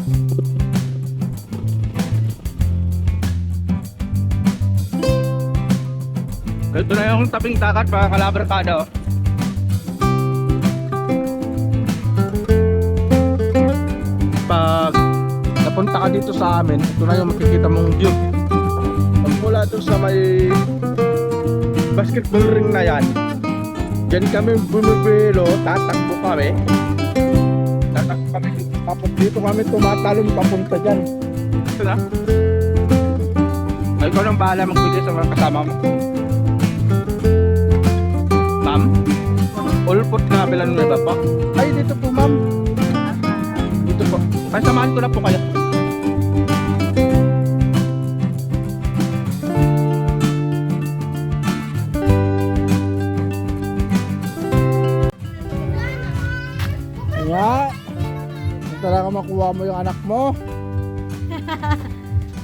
Ito na yung tabing dagat mga kalabarkada. Pag napunta ka dito sa amin, ito na yung makikita mong view. Pag mula doon sa may basketball ring na yan, dyan kami bumibilo, tatakbo kami. Tapos dito kami tumatalon papunta dyan. Ito na. Ay, ikaw nang bahala magbigay sa mga kasama mo. Ma'am? Ulpot na bilan may baba. Ay, dito po ma'am. Dito po. Ay, samahan ko na po kayo. Kaya, talaga makuha mo yung anak mo.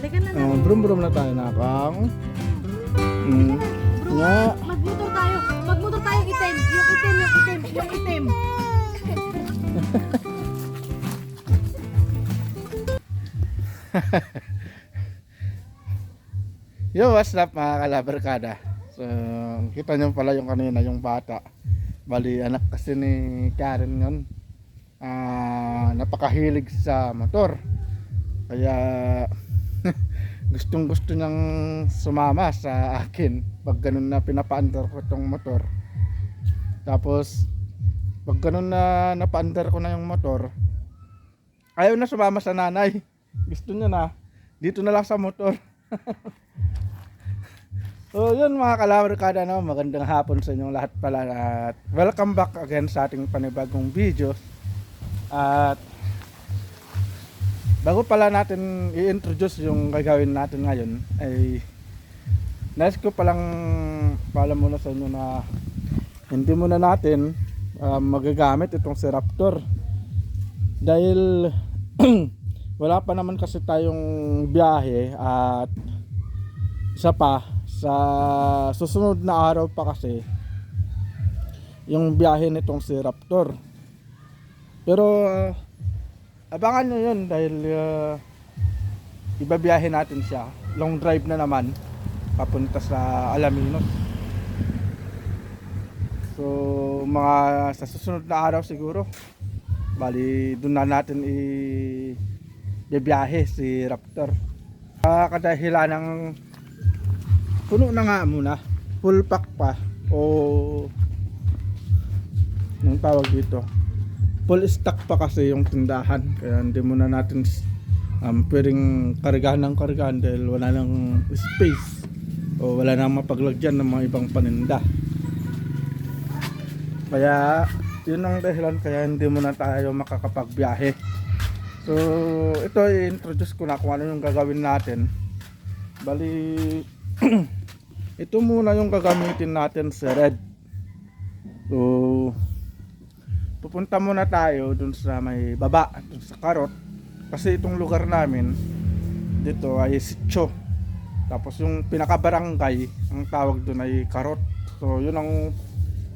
Halika na na. Brum-brum na tayo nakang. Bro, Nga. magmotor tayo. Magmotor tayo itim. Yung itim, yung itim, yung itim. Yo, what's up mga kalabarkada? So, kita nyo pala yung kanina, yung bata. Bali, anak kasi ni Karen yun. Napakahilig sa motor. Kaya, gustong gusto niyang sumama sa akin pag ganun na pinapaandar ko itong motor. Tapos, pag ganun na napaandar ko na yung motor, ayaw na sumama sa nanay. Gusto niya na, dito na lang sa motor. So yun mga kalabarkada, no? Magandang hapon sa inyong lahat pala at welcome back again sa ating panibagong video. At bago pala natin i-introduce yung gagawin natin ngayon, ay nais ko palang paalam muna sa inyo na hindi muna natin magagamit itong si Raptor dahil wala pa naman kasi tayong biyahe at isa pa sa susunod na araw pa kasi yung biyahe nitong si Raptor. Pero abangan nyo yun dahil ibabiyahe natin siya. Long drive na naman papunta sa Alaminos. So mga sa susunod na araw siguro, bali doon na natin i-biyahe si Raptor. Kadahilan ng puno na nga muna, full pack pa o nung tawag dito, full stock pa kasi yung tindahan, kaya hindi muna natin pwedeng kargahan ng kargahan dahil wala nang space o wala nang mapaglagyan ng mga ibang paninda. Kaya yun ang dahilan kaya hindi muna tayo makakapagbiyahe. So ito i-introduce ko na kung ano yung gagawin natin. Bali ito muna yung gagamitin natin sa red. So pupunta muna tayo dun sa may baba, dun sa Karot, kasi itong lugar namin dito ay sitio, tapos yung pinakabarangay ang tawag dun ay Karot. So yun ang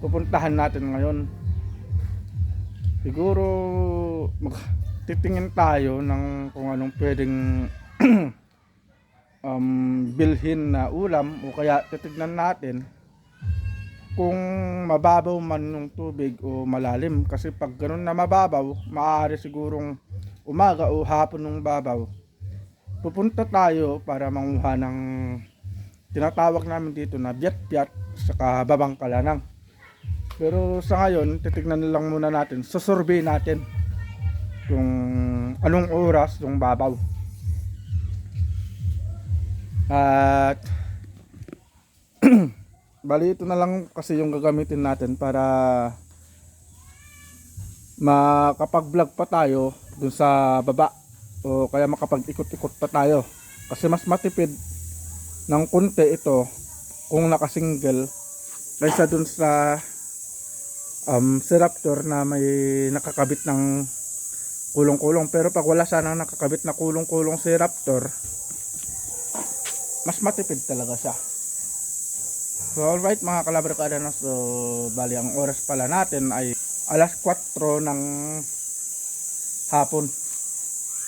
pupuntahan natin ngayon. Siguro titingin tayo ng kung anong pwedeng bilhin na ulam o kaya titignan natin kung mababaw man yung tubig o malalim, kasi pag ganun na mababaw, maaari sigurong umaga o hapon ng babaw pupunta tayo para manguha ng tinatawag namin dito na biyat-biyat saka babang kalanang. Pero sa ngayon titignan lang muna natin, susurvey natin kung anong oras yung babaw. At bali ito na lang kasi yung gagamitin natin para makapag-vlog pa tayo dun sa baba o kaya makapag-ikot-ikot pa tayo, kasi mas matipid ng konti ito kung nakasingle kaysa dun sa si Raptor na may nakakabit ng kulong-kulong. Pero pag wala sanang nakakabit na kulong-kulong si Raptor, mas matipid talaga siya. So alright mga kalabarkada, no? So bali ang oras pala natin ay alas 4 ng hapon.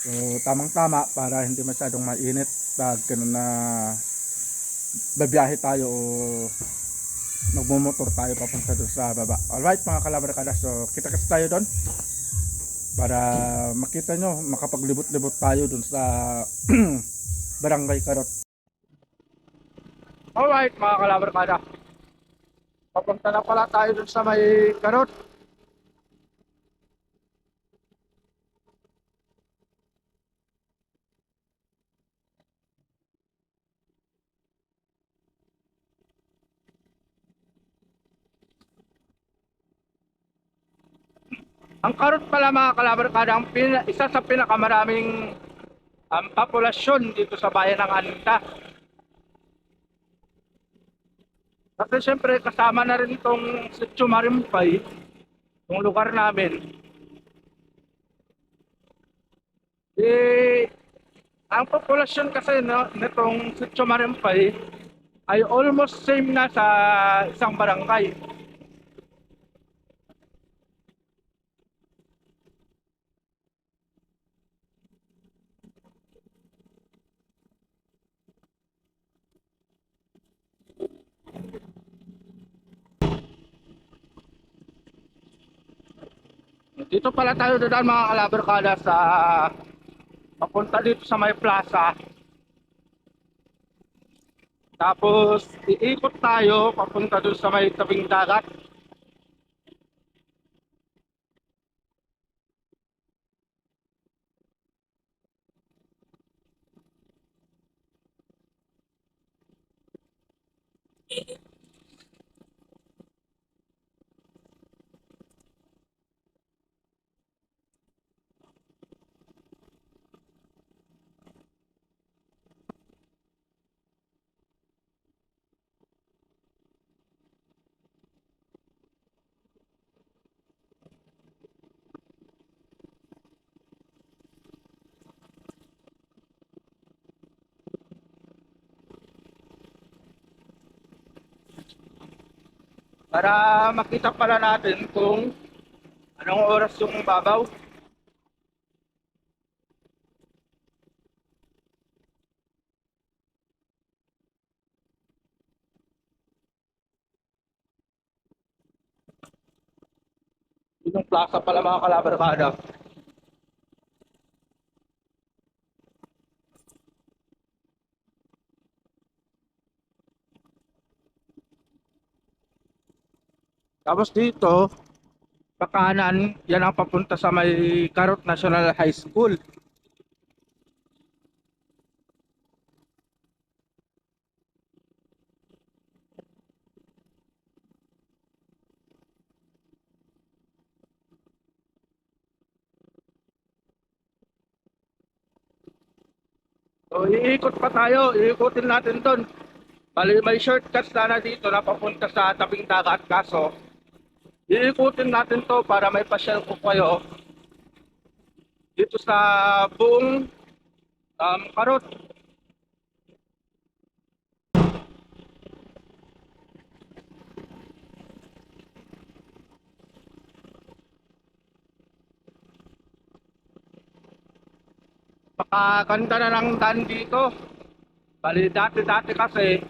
So tamang-tama para hindi masyadong mainit pag ganun na babiyahe tayo o magmumotor tayo papunta doon sa baba. Alright mga kalabarkada, so kita-kits tayo doon para makita nyo, makapaglibot-libot tayo doon sa Barangay Karot. Alright mga kalabarkada, papunta na pala tayo doon sa may Karot. Ang Karot pala mga kalabarkada, isa sa pinakamaraming populasyon dito sa bayan ng Aninta. Kasi syempre kasama na rin itong Sitio Marimpay, itong lugar namin. Ang populasyon kasi nitong Sitio Marimpay ay almost same na sa isang barangay. Dito pala tayo dadaan mga kalabarkada sa papunta dito sa may plaza. Tapos iikot tayo papunta doon sa may tabing dagat. Para makita pala natin kung anong oras yung babaw. Yung plaza pala mga kalabarkada. Tapos dito, sa kanan, yan ang papunta sa may Karot National High School. So iikot pa tayo, iikutin natin doon. Bali may shortcut sana dito na papunta sa tabing dagat, kaso iikutin natin to para may pasyal ko kayo dito sa buong Karot. Pakaganda na ng daan dito. Bali dati-dati kasi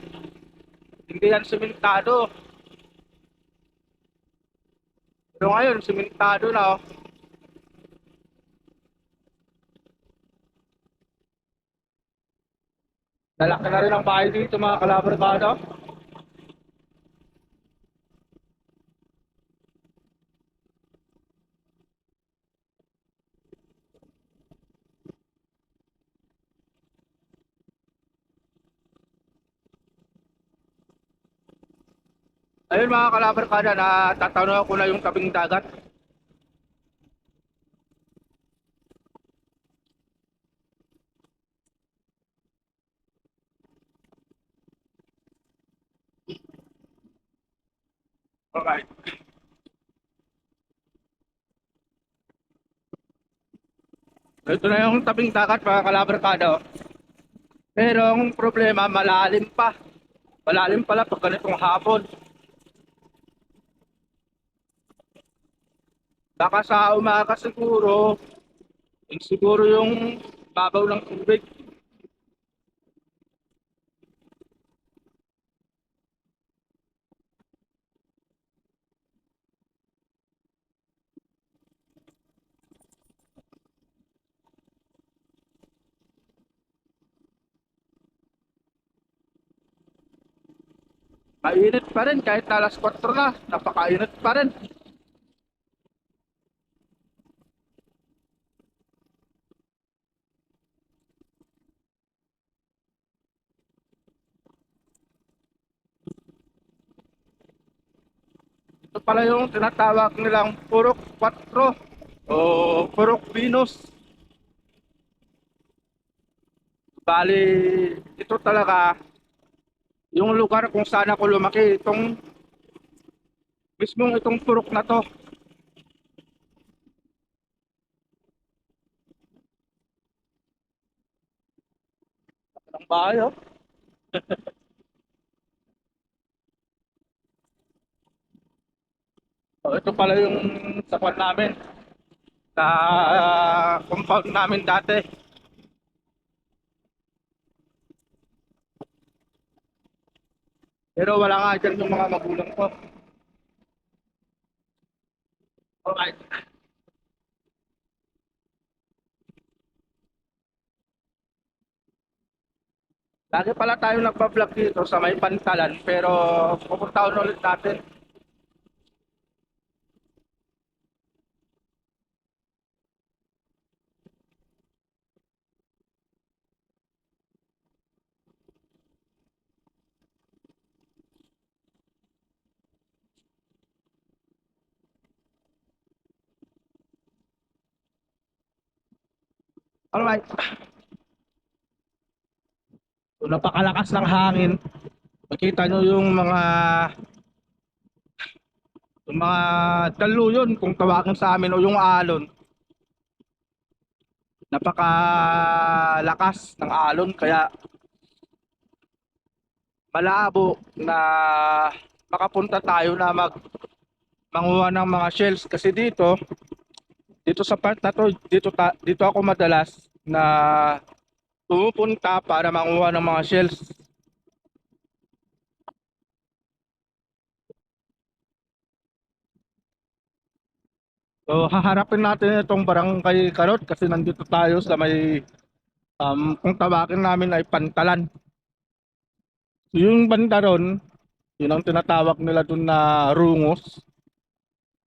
hindi yan simentado. Pero ngayon simentado na oh. Lalaki na rin ang bahay dito mga kalabarkada. Ayun mga kalabarkada, na tatanaw ko na yung tabing dagat. Okay. Ito na yung tabing dagat mga kalabarkada. Pero ang problema, malalim pa. Malalim pala pag ganitong hapon. Baka sa umaga siguro, Yun siguro yung babaw ng tubig. Mainit pa rin kahit na alas 4 na. Napakainit pa rin. Ito pala yung tinatawag nilang Purok 4 o Purok Venus. Bali, ito talaga yung lugar kung saan ako lumaki. Itong mismong itong purok na to. Ang bahay, oh. So, ito pala yung sapat namin sa compound namin dati. Pero wala nga dyan yung mga magulang ko. Alright. Lagi pala tayo nagpa-vlog dito sa may Pantalan pero pupunta ulit natin. Alright. So, napakalakas ng hangin. Makita nyo yung mga daluyon kung tawagin sa amin o yung alon. Napakalakas ng alon kaya malabo na makapunta tayo na manguha ng mga shells kasi dito sa part na to dito ako madalas na pumupunta para manguha ng mga shells. So haharapin natin itong Barangay Karot kasi nandito tayo sa may kung tawagin namin ay Pantalan. So, yung banda ron, yun ang tinatawag nila dun na Rungos.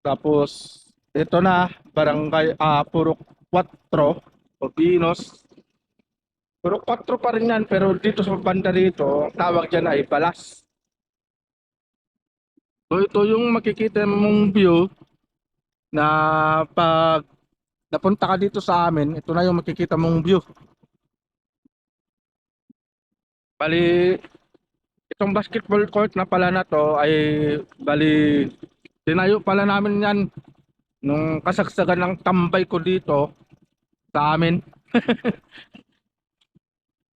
Tapos ito na Barangay Purok 4 o Pinos. Purok 4 pa rin yan pero dito sa banda rito, ang tawag dyan ay Balas. So ito yung makikita mong view na pag napunta ka dito sa amin, ito na yung makikita mong view. Bali, itong basketball court na pala na to ay bali tinayo pala namin yan nung kasagsagan ng tambay ko dito sa amin.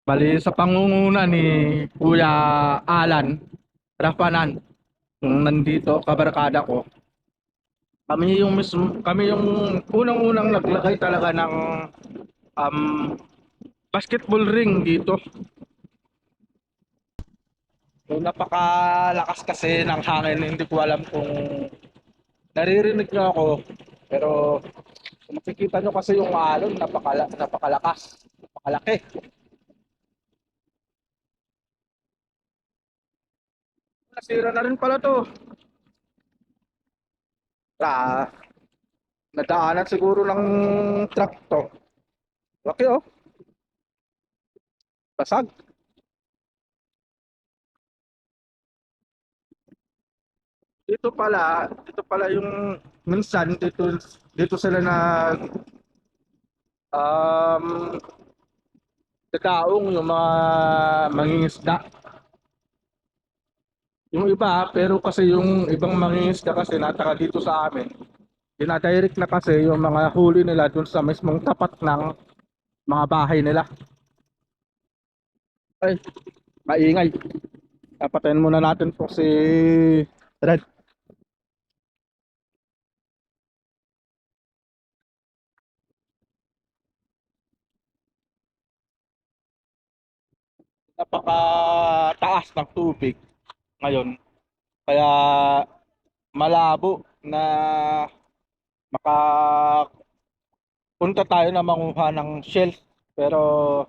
Bali sa pangunguna ni Kuya Alan Rafanan, yung nandito kabarkada ko. Kami yung unang-unang naglagay talaga ng um, basketball ring dito. So, napakalakas kasi ng hangin, hindi ko alam kung naririnig niyo ako. Pero kung makikita nyo kasi yung alon, napakalakas, napakalaki. Nasira na rin pala to. Ah, nadaanan siguro ng truck to. Laki oh, basag. Dito pala yung minsan dito sila um nagtaong yung mga mangingisda. Yung iba, pero kasi yung ibang mangingisda kasi nataka dito sa amin, dinadirect na kasi yung mga huli nila dun sa mismong tapat ng mga bahay nila. Ay, maingay. Patayin muna natin po si Red. napakataas ng tubig ngayon. Kaya malabo na makapunta tayo na manguha ng shells. Pero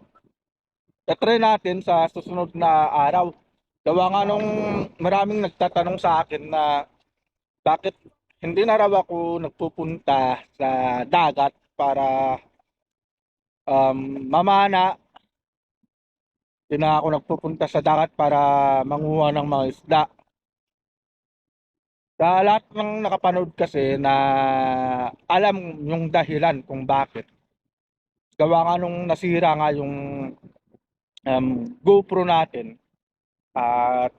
try natin sa susunod na araw. Gawa nga nung maraming nagtatanong sa akin na bakit hindi na raw ako nagpupunta sa dagat para mamana. Hindi na ako nagpupunta sa dagat para manguha ng mga isda. Sa lahat ng nakapanood kasi na alam yung dahilan kung bakit. Gawa nga nung nasira nga yung GoPro natin at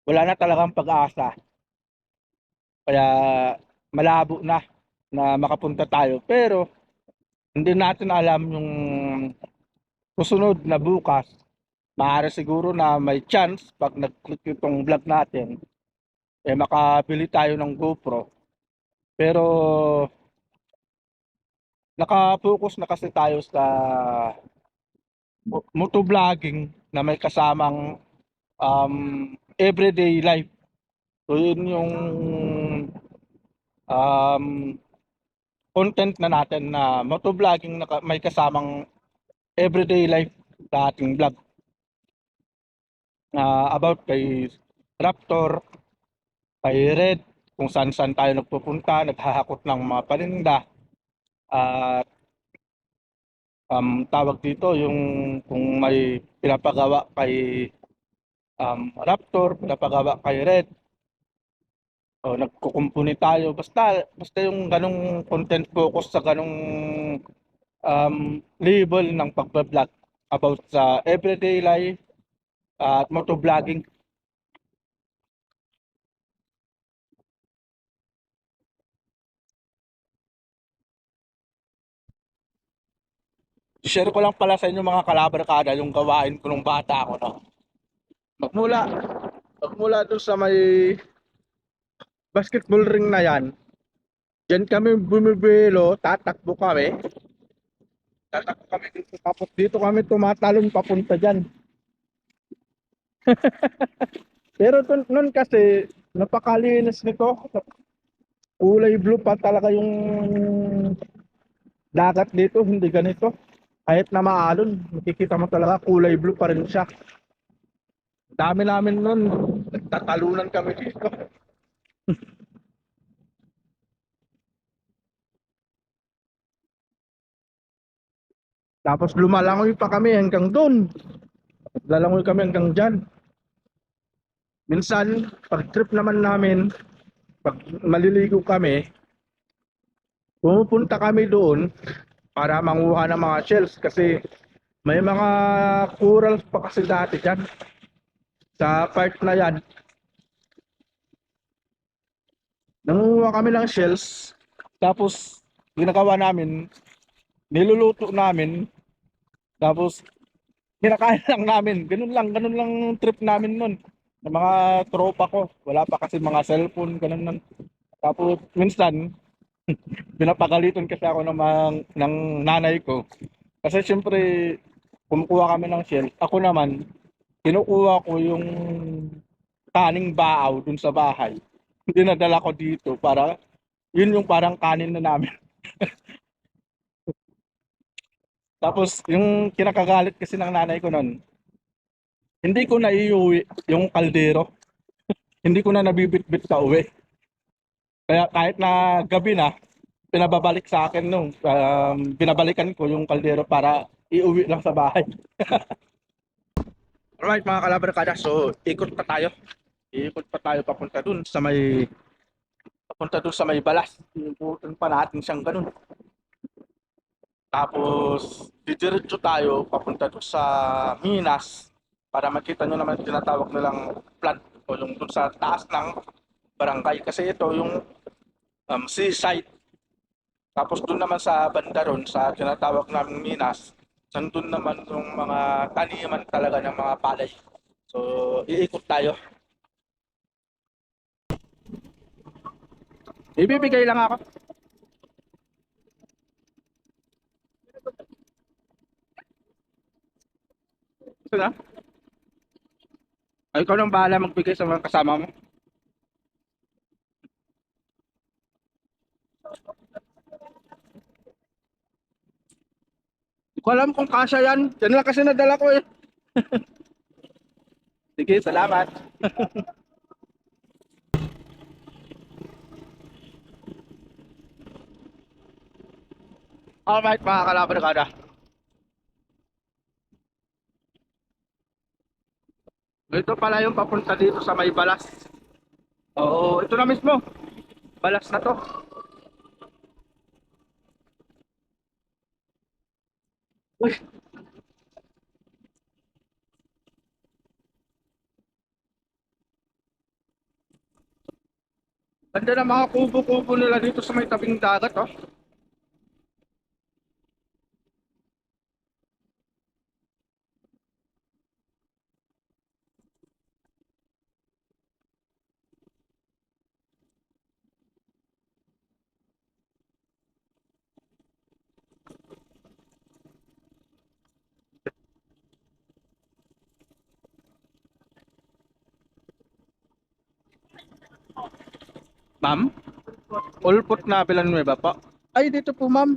wala na talagang pag-asa. Kaya malabo na makapunta tayo. Pero hindi natin alam yung susunod na bukas. Maaari siguro na may chance pag nag-click itong vlog natin, eh makabili tayo ng GoPro. Pero naka-focus na kasi tayo sa motovlogging na may kasamang everyday life. So yun yung um, content na natin na motovlogging na may kasamang everyday life sa ating vlog. About kay Raptor, kay Red, kung saan saan tayo nagpupunta, naghahakot ng mga paninda. At tawag dito yung kung may pinapagawa kay Raptor, pinapagawa kay Red, o nagkukumpuni tayo. Basta yung ganong content focus sa ganong label ng pagbablog about sa everyday life at motovlogging. Share ko lang pala sa inyo mga kalabarkada yung gawain ko nung bata ako, no? Magmula, magmula doon sa may basketball ring na yan, diyan kami bumibelo, tatakbo kami dito, tapos dito kami tumatalon papunta dyan. Pero nun kasi, napakalinis nito, kulay blue pa talaga yung dagat dito, hindi ganito. Kahit na maalon, makikita mo talaga kulay blue pa rin siya. Dami namin nun, nagtatalunan kami dito. Tapos lumalangoy pa kami hanggang doon. Lalangoy kami hanggang dyan. Minsan, pag trip naman namin, pag maliligo kami, pumupunta kami doon para manguha ng mga shells kasi may mga corals pa kasi dati dyan. Sa part na yan, nanguha kami ng shells, tapos ginagawa namin, niluluto namin, tapos kinakain lang namin. Ganun lang trip namin nun. Ng mga tropa ko, wala pa kasi mga cellphone, ganun lang. Tapos minsan, pinapagalitan kasi ako ng nanay ko. Kasi syempre, kumukuha kami ng shell. Ako naman, kinukuha ko yung kaning baaw dun sa bahay. Dinadala ko dito para, yun yung parang kanin na namin. Tapos, yung kinakagalit kasi ng nanay ko nun, hindi ko na iuwi yung kaldero. Hindi ko na nabibitbit sa uwi. Kaya kahit na gabi na, pinababalik sa akin nung binabalikan ko yung kaldero para iuwi lang sa bahay. Alright mga kalabarkada, so ikot pa tayo. Ikot pa tayo papunta dun sa may balas. Ikutin pa natin siyang ganun. Tapos didiretso tayo papunta dun sa Minas para makita nyo naman tinatawag nilang plant o yung dun sa taas ng barangay. Kasi ito yung seaside. Tapos dun naman sa banda ron, sa tinatawag naming Minas, sandun naman yung mga taniman talaga ng mga palay. So, iikot tayo. Ibibigay lang ako. Ito na. Ay, ikaw nang bahala magbigay sa mga kasama mo. Hindi ko alam kung kasya yan. Yan lang kasi nadala ko eh. Sige, salamat. Alright mga kalabarkada. Ito pala yung papunta dito sa may balas. Oo, ito na mismo. Balas na to. Uy, ganda na mga kubo-kubo nila dito sa may tabing dagat oh. Ma'am, Ulpot na Villanueva po. Ay, dito po ma'am.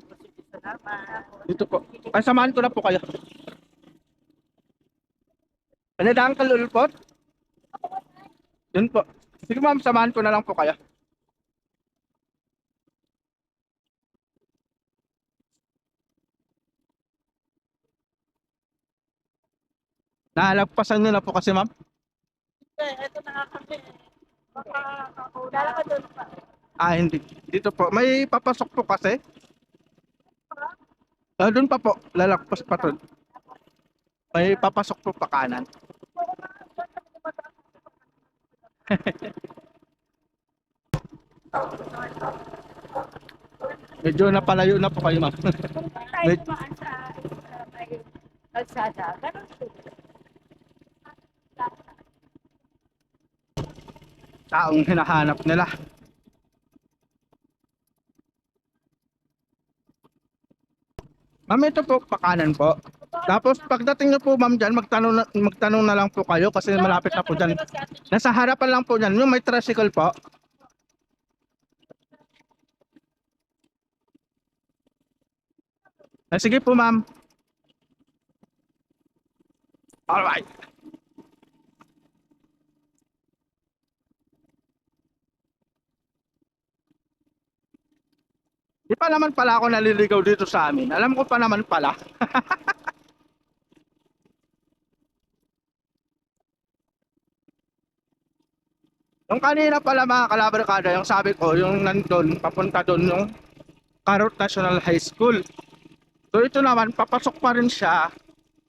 Dito po. Ay, samahan ko na po kayo. Ano na Uncle Ulpot? Yun po. Sige ma'am, samahan ko na lang po kayo. Nalagpasan nyo na po kasi ma'am. Ito na kami. Baka dala ka doon pa. Ah, hindi. Dito po. May papasok po kasi. Ah, doon pa po. Lalagpas pa doon. May papasok po pa kanan. Medyo napalayo na po kayo ma'am. Tayo Med- dumaan sa may kalsada. Ganun po. Taong hinahanap nila. Ma'am, ito po, pakanan po. Tapos pagdating niyo po ma'am dyan, magtanong na lang po kayo kasi malapit na po dyan. Nasa harapan lang po dyan, yung may tricycle po. Ah, sige po ma'am. Alright. Di pa naman pala ako naliligaw dito sa amin. Alam ko pa naman pala. Yung kanina pala mga kalabarkada, yung sabi ko, yung nandun, papunta doon yung Carrot National High School. So ito naman, papasok pa rin siya,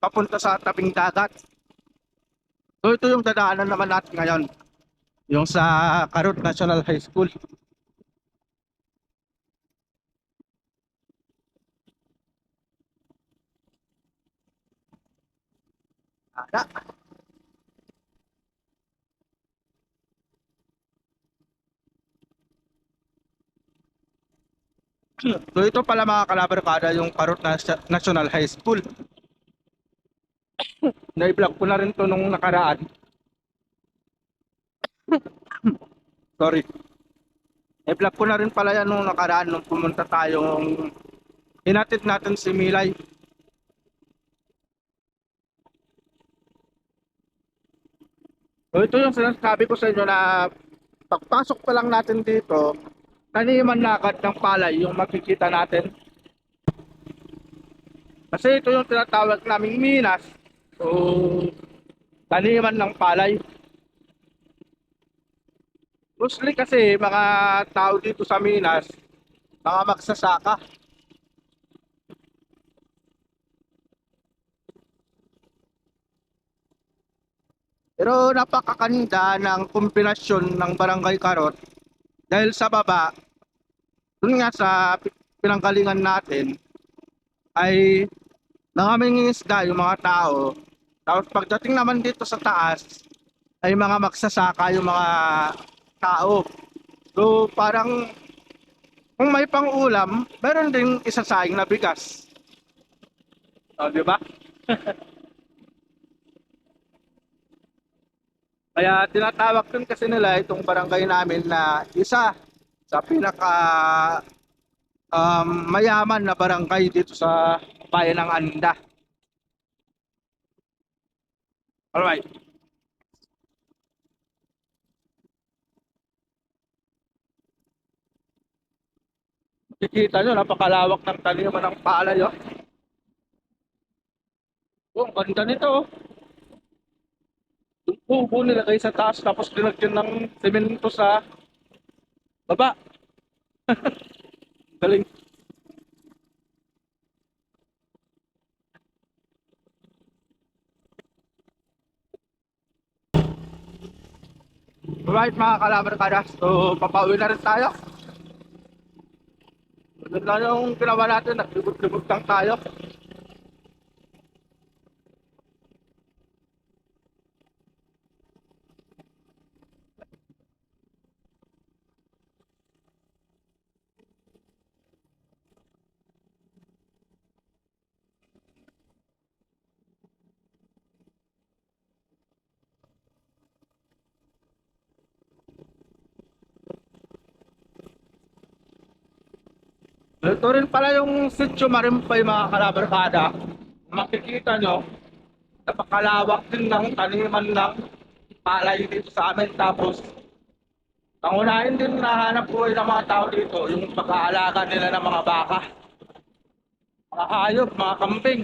papunta sa tabing dagat. So ito yung dadaanan naman natin ngayon, yung sa Carrot National High School. Ada. So ito pala mga kalabarkada, yung National High School. Na-vlog ko na rin to nung nakaraan. Sorry. I-vlog ko na rin pala yan nung nakaraan nung pumunta tayong hinatid natin si Milay. So ito yung sinasabi ko sa inyo na pagpasok pa lang natin dito, taniman na agad ng palay yung makikita natin. Kasi ito yung tinatawag naming minas. So, taniman ng palay. Mostly kasi mga tao dito sa Minas, mga magsasaka. Pero napakakanda ng kombinasyon ng Barangay Carrot dahil sa baba, dun nga sa pinanggalingan natin ay nangamingisda yung mga tao. Tapos pagdating naman dito sa taas ay mga magsasaka yung mga tao. So parang kung may pang-ulam, meron ding isasaing na bigas. O, di ba? Kaya tinatawag din kasi nila itong barangay namin na isa sa pinaka mayaman na barangay dito sa bayan ng Anda. Alright. Kikita nyo, napakalawak ng taniman ng palay. Oh, oh, ang ganda nito. Oh. Yung kubo nilagay sa taas tapos dinagyan ng semento sa baba. Galing. Alright mga kalabarkada, so papauwi na rin tayo. Ganda yung ginawa natin, naglibot-libot lang tayo. Ito rin pala yung Sitio Marimpay mga kalabarkada. Makikita nyo, napakalawak din ng taniman ng palay dito sa amin. Tapos, pangunahin din nahanap buhay ng mga tao dito, yung pag-aalaga nila ng mga baka, mga hayop, mga kambing.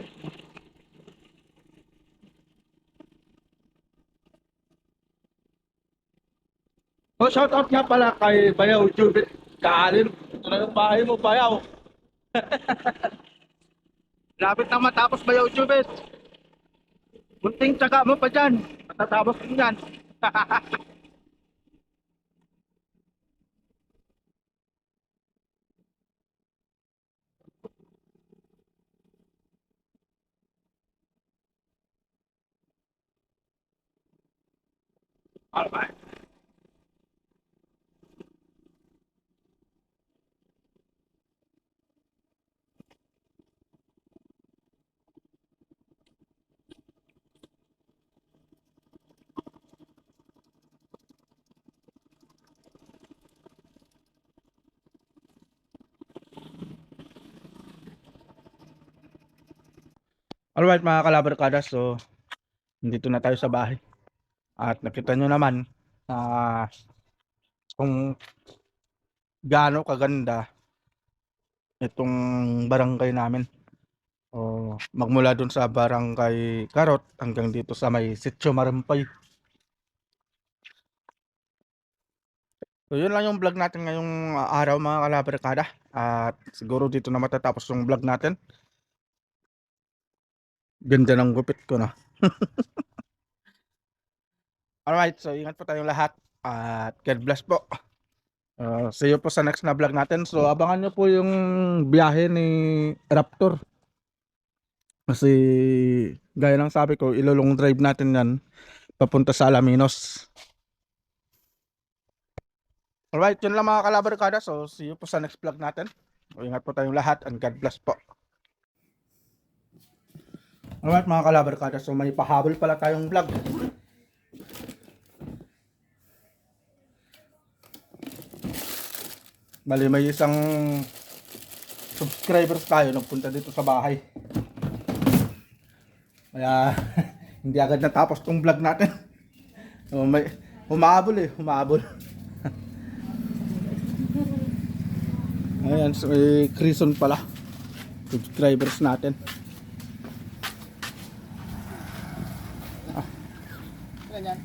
So, shoutout nga pala kay Bayaw Jubit Kaalim. Ito na yung bahay mo, Bayaw. Lapit na matapos Bayaw Jubit. Kunting tsaga mo pa dyan. Matatapos mo yan. Alright. Alright mga kalabarkada, so dito na tayo sa bahay. At nakita nyo naman kung gaano kaganda itong barangay namin. O magmula dun sa barangay Karot hanggang dito sa may Sitio Marimpay. So yun lang yung vlog natin ngayong araw mga kalabarkada. At siguro dito na matatapos yung vlog natin. Ganda ng gupit ko na. Alright, so ingat po tayong lahat. At God bless po. See you po sa next na vlog natin. So abangan nyo po yung biyahe ni Raptor. Kasi gaya ng sabi ko, ilolong drive natin yan papunta sa Alaminos. Alright, yun lang mga kalabarkada. So see you po sa next vlog natin. So, ingat po tayong lahat and God bless po. Alright mga kalabarkada, so may pahabol pala tayong vlog. Bali may isang subscribers tayo nagpunta dito sa bahay. Kaya hindi agad natapos tong vlog natin. So, may humahabol humahabol. Ayan, so may Crison pala subscribers natin. Ganyan.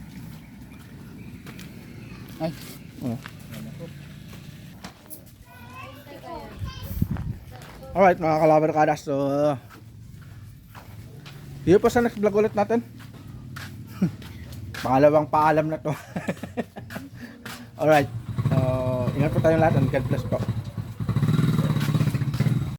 Ay, oh. Alright mga kalabarkada, so see you po sa next vlog ulit natin. Pangalawang paalam na to. Alright, ingat po tayong lahat and God bless po.